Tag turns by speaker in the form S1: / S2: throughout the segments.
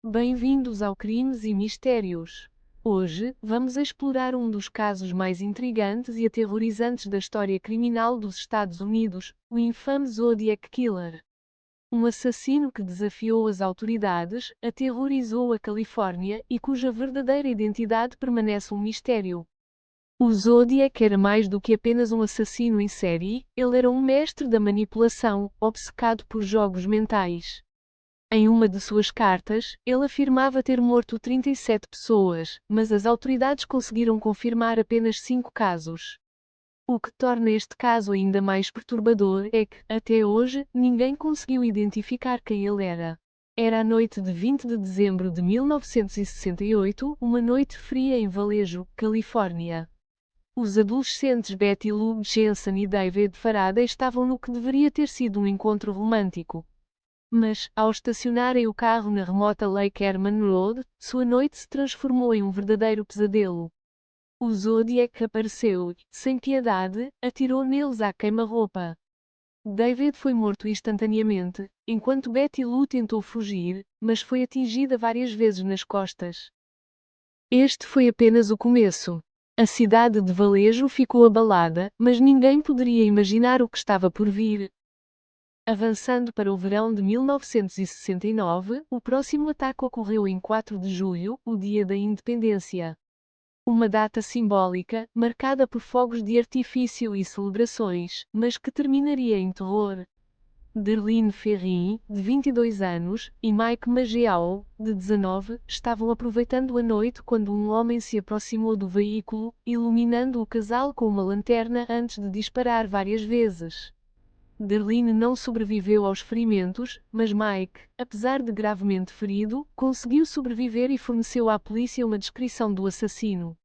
S1: Bem-vindos ao Crimes e Mistérios. Hoje, vamos explorar um dos casos mais intrigantes e aterrorizantes da história criminal dos Estados Unidos, o infame Zodiac Killer. Um assassino que desafiou as autoridades, aterrorizou a Califórnia e cuja verdadeira identidade permanece um mistério. O Zodiac era mais do que apenas um assassino em série, ele era um mestre da manipulação, obcecado por jogos mentais. Em uma de suas cartas, ele afirmava ter morto 37 pessoas, mas as autoridades conseguiram confirmar apenas 5 casos. O que torna este caso ainda mais perturbador é que, até hoje, ninguém conseguiu identificar quem ele era. Era a noite de 20 de dezembro de 1968, uma noite fria em Vallejo, Califórnia. Os adolescentes Betty Lou Jensen e David Faraday estavam no que deveria ter sido um encontro romântico. Mas, ao estacionarem o carro na remota Lake Herman Road, sua noite se transformou em um verdadeiro pesadelo. O Zodiac apareceu e, sem piedade, atirou neles à queima-roupa. David foi morto instantaneamente, enquanto Betty Lou tentou fugir, mas foi atingida várias vezes nas costas. Este foi apenas o começo. A cidade de Vallejo ficou abalada, mas ninguém poderia imaginar o que estava por vir. Avançando para o verão de 1969, o próximo ataque ocorreu em 4 de julho, o dia da Independência. Uma data simbólica, marcada por fogos de artifício e celebrações, mas que terminaria em terror. Darlene Ferrin, de 22 anos, e Mike Mageau, de 19, estavam aproveitando a noite quando um homem se aproximou do veículo, iluminando o casal com uma lanterna antes de disparar várias vezes. Darlene não sobreviveu aos ferimentos, mas Mike, apesar de gravemente ferido, conseguiu sobreviver e forneceu à polícia uma descrição do assassino.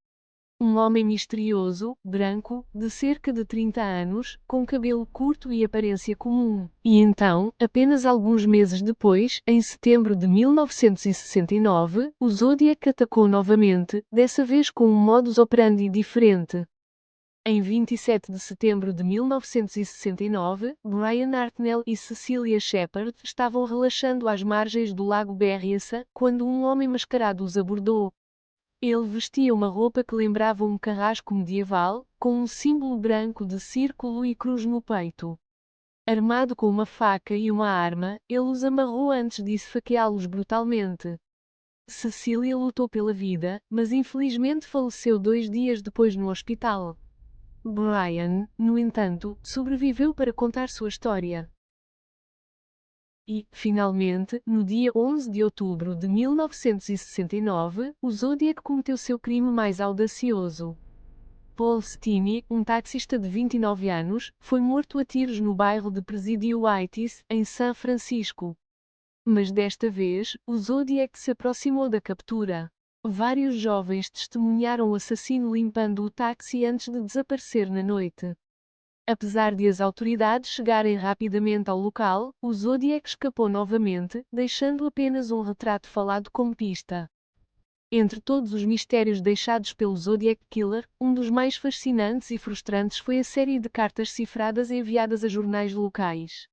S1: Um homem misterioso, branco, de cerca de 30 anos, com cabelo curto e aparência comum. E então, apenas alguns meses depois, em setembro de 1969, o Zodiac atacou novamente, dessa vez com um modus operandi diferente. Em 27 de setembro de 1969, Brian Hartnell e Cecilia Shepard estavam relaxando às margens do lago Berryessa, quando um homem mascarado os abordou. Ele vestia uma roupa que lembrava um carrasco medieval, com um símbolo branco de círculo e cruz no peito. Armado com uma faca e uma arma, ele os amarrou antes de esfaqueá-los brutalmente. Cecilia lutou pela vida, mas infelizmente faleceu 2 dias depois no hospital. Brian, no entanto, sobreviveu para contar sua história. E, finalmente, no dia 11 de outubro de 1969, o Zodiac cometeu seu crime mais audacioso. Paul Stini, um taxista de 29 anos, foi morto a tiros no bairro de Presidio Heights, em São Francisco. Mas desta vez, o Zodiac se aproximou da captura. Vários jovens testemunharam o assassino limpando o táxi antes de desaparecer na noite. Apesar de as autoridades chegarem rapidamente ao local, o Zodiac escapou novamente, deixando apenas um retrato falado como pista. Entre todos os mistérios deixados pelo Zodiac Killer, um dos mais fascinantes e frustrantes foi a série de cartas cifradas enviadas a jornais locais.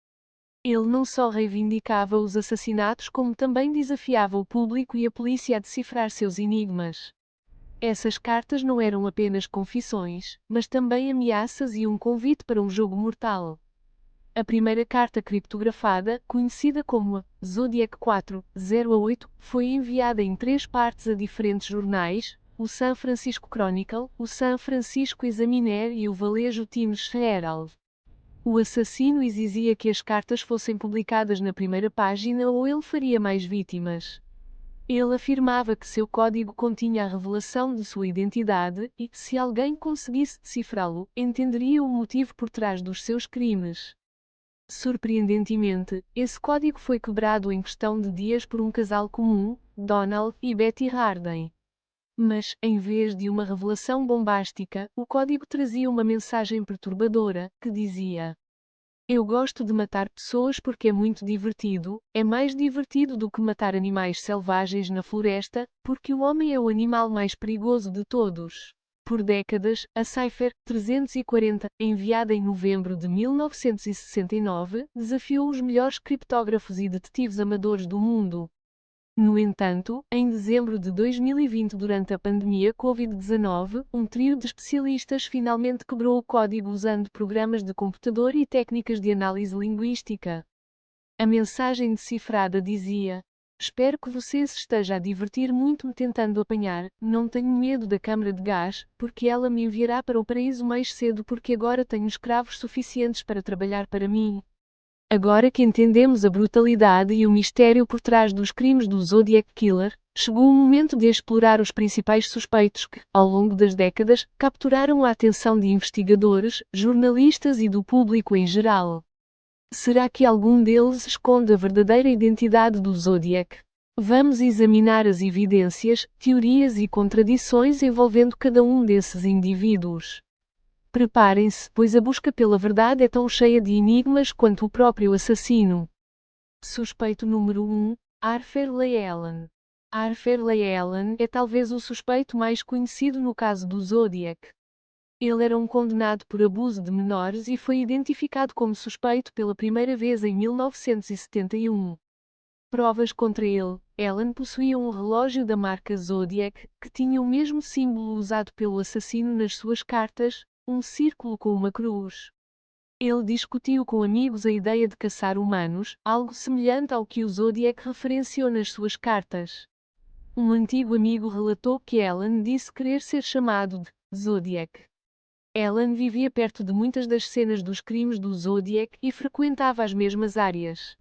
S1: Ele não só reivindicava os assassinatos como também desafiava o público e a polícia a decifrar seus enigmas. Essas cartas não eram apenas confissões, mas também ameaças e um convite para um jogo mortal. A primeira carta criptografada, conhecida como a Zodiac 408, foi enviada em 3 partes a diferentes jornais, o San Francisco Chronicle, o San Francisco Examiner e o Vallejo Times Herald. O assassino exigia que as cartas fossem publicadas na primeira página ou ele faria mais vítimas. Ele afirmava que seu código continha a revelação de sua identidade e, se alguém conseguisse decifrá-lo, entenderia o motivo por trás dos seus crimes. Surpreendentemente, esse código foi quebrado em questão de dias por um casal comum, Donald e Betty Harden. Mas, em vez de uma revelação bombástica, o código trazia uma mensagem perturbadora, que dizia: eu gosto de matar pessoas porque é muito divertido, é mais divertido do que matar animais selvagens na floresta, porque o homem é o animal mais perigoso de todos. Por décadas, a Cipher 340, enviada em novembro de 1969, desafiou os melhores criptógrafos e detetives amadores do mundo. No entanto, em dezembro de 2020, durante a pandemia Covid-19, um trio de especialistas finalmente quebrou o código usando programas de computador e técnicas de análise linguística. A mensagem decifrada dizia: "Espero que você se esteja a divertir muito me tentando apanhar. Não tenho medo da câmara de gás, porque ela me enviará para o paraíso mais cedo porque agora tenho escravos suficientes para trabalhar para mim." Agora que entendemos a brutalidade e o mistério por trás dos crimes do Zodiac Killer, chegou o momento de explorar os principais suspeitos que, ao longo das décadas, capturaram a atenção de investigadores, jornalistas e do público em geral. Será que algum deles esconde a verdadeira identidade do Zodiac? Vamos examinar as evidências, teorias e contradições envolvendo cada um desses indivíduos. Preparem-se, pois a busca pela verdade é tão cheia de enigmas quanto o próprio assassino. Suspeito número 1, Arthur Leigh Allen. Arthur Leigh Allen é talvez o suspeito mais conhecido no caso do Zodiac. Ele era um condenado por abuso de menores e foi identificado como suspeito pela primeira vez em 1971. Provas contra ele: Allen possuía um relógio da marca Zodiac, que tinha o mesmo símbolo usado pelo assassino nas suas cartas, um círculo com uma cruz. Ele discutiu com amigos a ideia de caçar humanos, algo semelhante ao que o Zodiac referenciou nas suas cartas. Um antigo amigo relatou que Allen disse querer ser chamado de Zodiac. Allen vivia perto de muitas das cenas dos crimes do Zodiac e frequentava as mesmas áreas.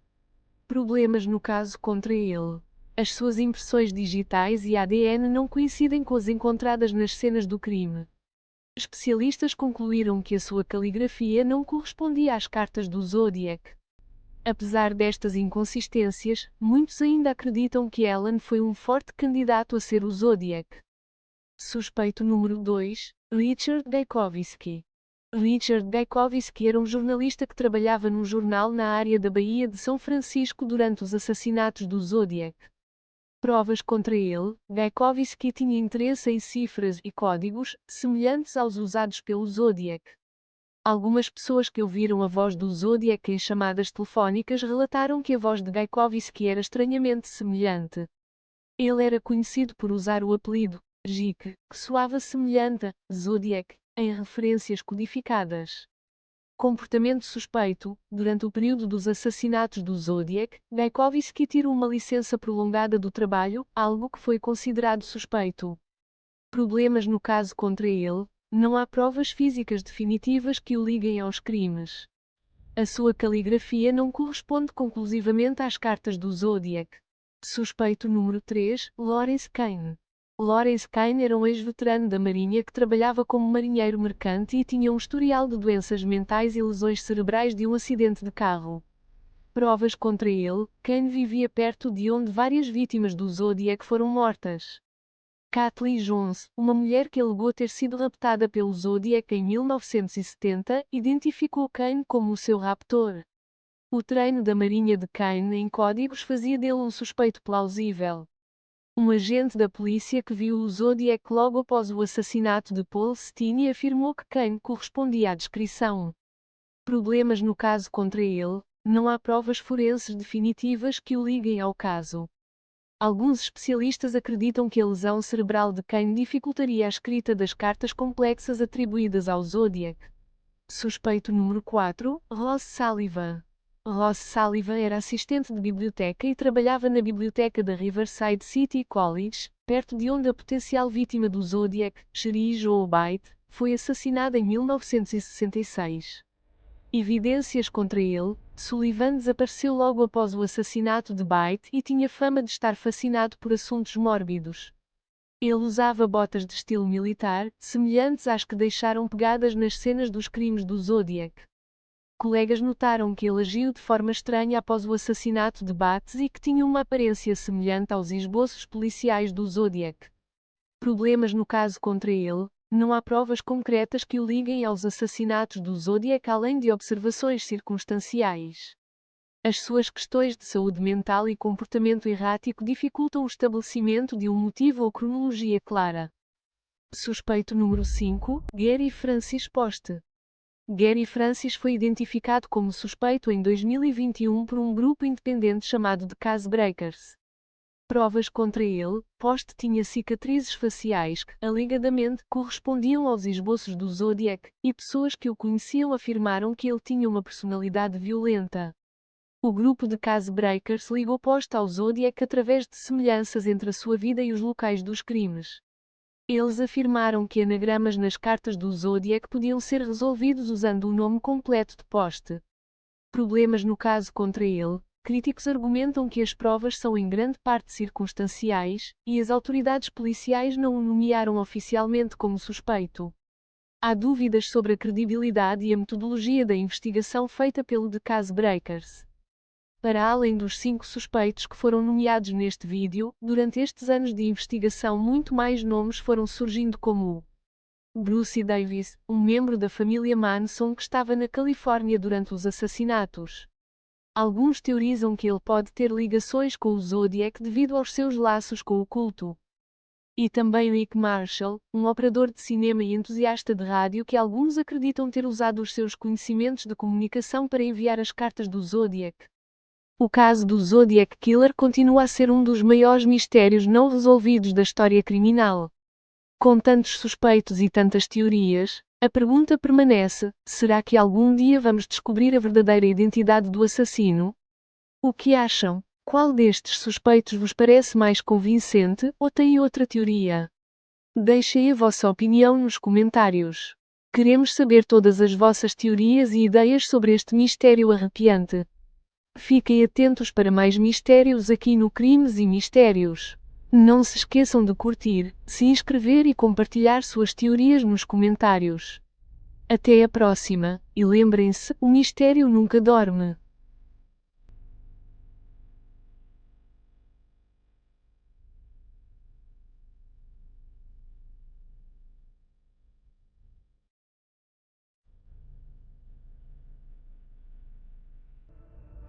S1: Problemas no caso contra ele. As suas impressões digitais e ADN não coincidem com as encontradas nas cenas do crime. Especialistas concluíram que a sua caligrafia não correspondia às cartas do Zodiac. Apesar destas inconsistências, muitos ainda acreditam que Allen foi um forte candidato a ser o Zodiac. Suspeito número 2, Richard Gajkowski. Richard Gajkowski era um jornalista que trabalhava num jornal na área da Baía de São Francisco durante os assassinatos do Zodiac. Provas contra ele: Gajkowski tinha interesse em cifras e códigos, semelhantes aos usados pelo Zodiac. Algumas pessoas que ouviram a voz do Zodiac em chamadas telefónicas relataram que a voz de Gajkowski era estranhamente semelhante. Ele era conhecido por usar o apelido Jik, que soava semelhante a Zodiac, em referências codificadas. Comportamento suspeito: durante o período dos assassinatos do Zodiac, Gajkowski tirou uma licença prolongada do trabalho, algo que foi considerado suspeito. Problemas no caso contra ele: não há provas físicas definitivas que o liguem aos crimes. A sua caligrafia não corresponde conclusivamente às cartas do Zodiac. Suspeito número 3, Lawrence Kane. Lawrence Kane era um ex-veterano da Marinha que trabalhava como marinheiro mercante e tinha um historial de doenças mentais e lesões cerebrais de um acidente de carro. Provas contra ele: Kane vivia perto de onde várias vítimas do Zodiac foram mortas. Kathleen Jones, uma mulher que alegou ter sido raptada pelo Zodiac em 1970, identificou Kane como o seu raptor. O treino da Marinha de Kane em códigos fazia dele um suspeito plausível. Um agente da polícia que viu o Zodiac logo após o assassinato de Paul Stine afirmou que Kane correspondia à descrição. Problemas no caso contra ele: não há provas forenses definitivas que o liguem ao caso. Alguns especialistas acreditam que a lesão cerebral de Kane dificultaria a escrita das cartas complexas atribuídas ao Zodiac. Suspeito número 4, Ross Sullivan. Ross Sullivan era assistente de biblioteca e trabalhava na biblioteca da Riverside City College, perto de onde a potencial vítima do Zodiac, Sherry Jo Byte, foi assassinada em 1966. Evidências contra ele: Sullivan desapareceu logo após o assassinato de Byte e tinha fama de estar fascinado por assuntos mórbidos. Ele usava botas de estilo militar, semelhantes às que deixaram pegadas nas cenas dos crimes do Zodiac. Colegas notaram que ele agiu de forma estranha após o assassinato de Bates e que tinha uma aparência semelhante aos esboços policiais do Zodiac. Problemas no caso contra ele: não há provas concretas que o liguem aos assassinatos do Zodiac além de observações circunstanciais. As suas questões de saúde mental e comportamento errático dificultam o estabelecimento de um motivo ou cronologia clara. Suspeito número 5, Gary Francis Poste. Gary Francis foi identificado como suspeito em 2021 por um grupo independente chamado The Case Breakers. provas contra ele. Post tinha cicatrizes faciais que, alegadamente, correspondiam aos esboços do Zodiac, e pessoas que o conheciam afirmaram que ele tinha uma personalidade violenta. O grupo de Case Breakers ligou Post ao Zodiac através de semelhanças entre a sua vida e os locais dos crimes. Eles afirmaram que anagramas nas cartas do Zodiac podiam ser resolvidos usando o nome completo de Post. Problemas no caso contra ele. Críticos argumentam que as provas são em grande parte circunstanciais, e as autoridades policiais não o nomearam oficialmente como suspeito. Há dúvidas sobre a credibilidade e a metodologia da investigação feita pelo The Case Breakers. Para além dos 5 suspeitos que foram nomeados neste vídeo, durante estes anos de investigação muito mais nomes foram surgindo como o Bruce Davis, um membro da família Manson que estava na Califórnia durante os assassinatos. Alguns teorizam que ele pode ter ligações com o Zodiac devido aos seus laços com o culto. E também Rick Marshall, um operador de cinema e entusiasta de rádio que alguns acreditam ter usado os seus conhecimentos de comunicação para enviar as cartas do Zodiac. O caso do Zodiac Killer continua a ser um dos maiores mistérios não resolvidos da história criminal. Com tantos suspeitos e tantas teorias, a pergunta permanece: será que algum dia vamos descobrir a verdadeira identidade do assassino? O que acham? Qual destes suspeitos vos parece mais convincente, ou tem outra teoria? Deixem a vossa opinião nos comentários. Queremos saber todas as vossas teorias e ideias sobre este mistério arrepiante. Fiquem atentos para mais mistérios aqui no Crimes e Mistérios. Não se esqueçam de curtir, se inscrever e compartilhar suas teorias nos comentários. Até a próxima, e lembrem-se, o mistério nunca dorme.